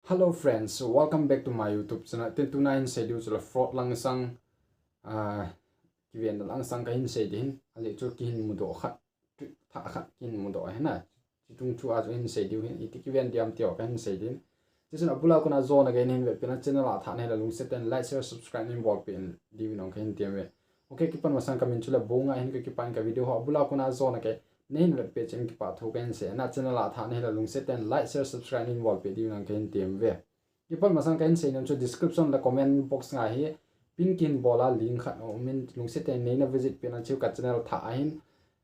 Hello friends, welcome back to my YouTube channel. 10 to 9 schedule chula fraud lang sang kivian lang sang kahin sedin ali chu kin mudo khat tha khat kin mudo hena chung chu a in schedule hin iti kivian diam tio kahin sedin jisun abula kuna zone again hin pina channel a tha ne la lung set and like share subscribe in bol pin diwi nong kahin tiam we okay kipan masang kamin chula bonga hin ke kipan ka video ho abula kuna zone again nên web page em kipa thu kan se na channel la tha ne la lung set and like share subscribe in wall page di nang ken tem ve kipan masang kan se nam chu description la comment box nga hi pin kin bola link khat o min lung set and ne na visit pin chu ka channel tha hin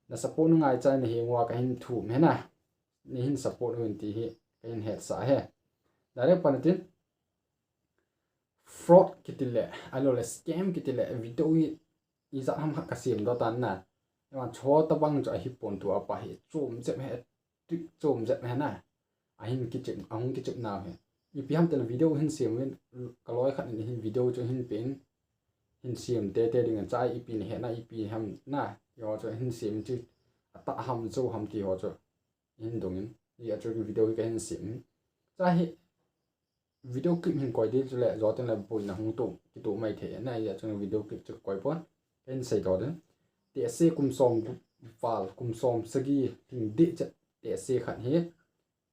na support nu ngai chai ne hi ngwa ka hin thu me na ni hin support nu ti hi kan het sa he direct panatin fraud kitile alo le scam kitile video i za ham ka sim do tan na mà cho ta băng cho hi pon tu apa hi chom zep he tik chom zep he na a hin ki chim ang ki chim na he i pi ham tel video hin sim wen kaloi khat ni hin video cho hin pen hin sim te te ding chai i pi ni he na i pi ham na yo cho hin sim chi ta ham cho ham ti ho cho hin dong in ya cho video cái hin sim chai hi video clip hin koi đi cho le zo ten la boi na hung tu ki tu mai the na ya cho video clip cho koi pon hin sai do den TSC kum som fal kum som sagi ting de chat TSC khan he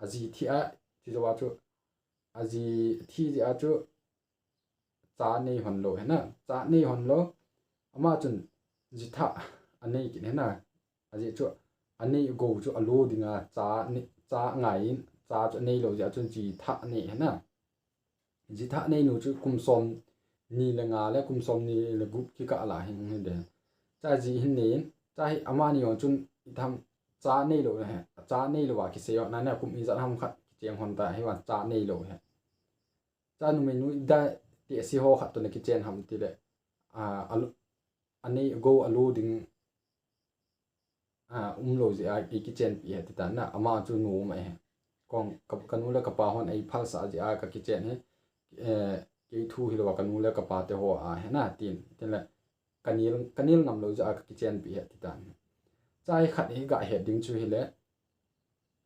aji thi a ti jawa chu aji thi a chu cha nei hon lo he na cha nei hon lo ama chun ji tha anei ki he na aji chu anei go chu alo dinga cha ngai in cha chu nei lo ja chun ji tha nei he na ji tha nei nu chu kum som ni la nga le kum som ni la gup ki ka la hin he de cha ji hin nen cha hi amani on chun itham cha nei lo he cha nei lo wa ki se yo na na kum i za ham khat cheng hon ta hi wa cha nei lo he cha nu me nu da ti si ho khat to ne ki chen ham ti le anei go alu ding lo ji a ki chen pi he ti ta na ama chu nu ma he kong kap kanu la kapa hon ai phal sa ji a ka ki chen he ke thu hi lo kanu la kapa te ho a he na tin le kanil ngam lo ja ka kitchen pi he titan chai khat hi ga heading chu hi le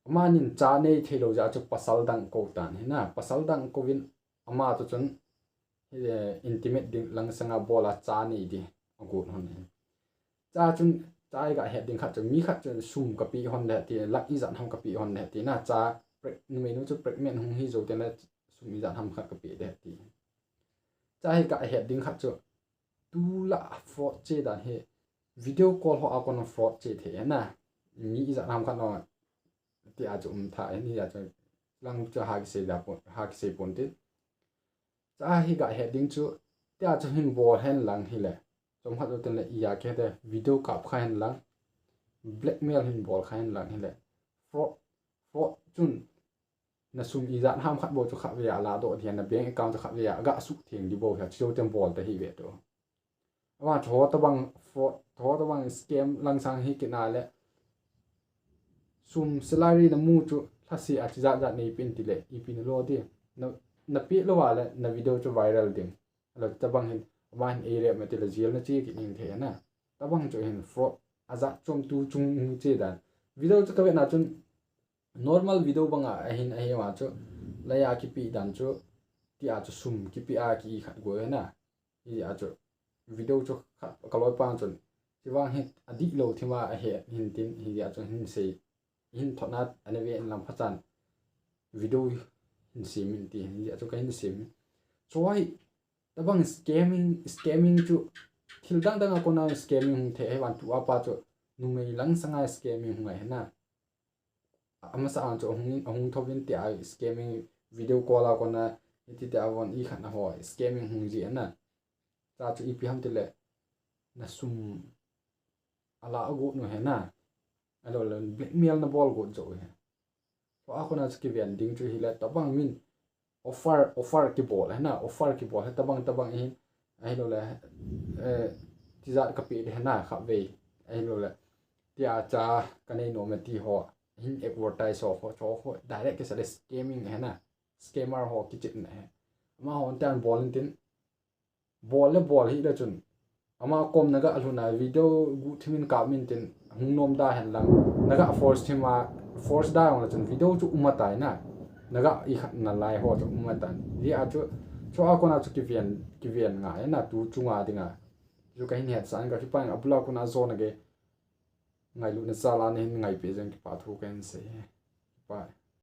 amanin cha nei thelo ja chu pasal dang ko tan he na pasal dang ko win ama to chun intimate ding lang sanga bola cha nei di agut hon he cha chun chai ga heading khat chu mi khat chu sum ka pi hon le ti lak i zan ham ka pi hon le ti na cha menu chu pregnant hung hi zo te na sum i zan ham khat ka pi de ti chai ga heading khat chu tu la fraud che dan he video call ho akon fraud che the na mi za nam khan no ti a chu tha ni ya chu lang chu ha ki se da pon ha ki se pon ti cha hi ga heading chu ti a chu hin bol hen lang hi le chom khat ten le ya ke de video kap khan lang blackmail hin bol khan lang hi le fraud chun na sum i za nam khat bo chu kha ya la do thian na bank account chu kha ya ga su theng di bo ha chu tem bol ta hi ve toว่าโถตะบังโถตะบังสแกมลังสังฮิกินาเลซุมสลารีนมูจุทัศอาจจะจัดในปินติเลอีปินโลดีนปีละว่าเลนวิดีโอจะไวรัลดิ่งแล้วตะบังเห็นว่าเห็นเอเรียมาติละเจียลนะจีกินเทนะตะบังจะเห็นฟรอดอาจจะจมตูจุงเจดันวิดีโอจะตัวน่าจุน normal วิดีโอบังอ่ะเห็นว่าจุระยะกี่ปีดันจุที่อาจจะซุ่มกี่ปีอากี่ขัดกวยนะที่อาจจะvideo cho kaloi pan chun chiwang he adik lo thima a he hin tin hi ya chun hin se hin thona anawe lam phachan video hin sim ti hi ya chu ka hin sim choi tabang scamming chu thil dang dang ko na scamming the he wan tu apa chu nu mei lang sanga scamming ngai na ama sa an chu hung thobin ti a scamming video call a ko na ti ta won I khan ho scamming hung ji na cha chu ipi ham tile na sum ala agu no he na alo blackmail na ball go jo he so a kona ski vending chu hi la tabang min offer ki ball he na offer ki ball he tabang hi ai lo la ti za ka pi he na kha ve ai lo la tia cha kanai no me ti ho hin advertise ho cho ho direct ke sa scamming he na scammer ho ki chit na he ma hon tan ball tin ball hi la chun ama kom naga aluna video gu thimin ka min tin hung nom da hen lang naga force da on chun video chu umata na naga i khat na lai ho to ma tan ri a chu cho a kona chu ki vian nga na tu chunga dinga chu ka hin het san ka ki pa apula kuna zo na ge ngai lu na sala ne ngai pe jeng ki pa thu ken se pa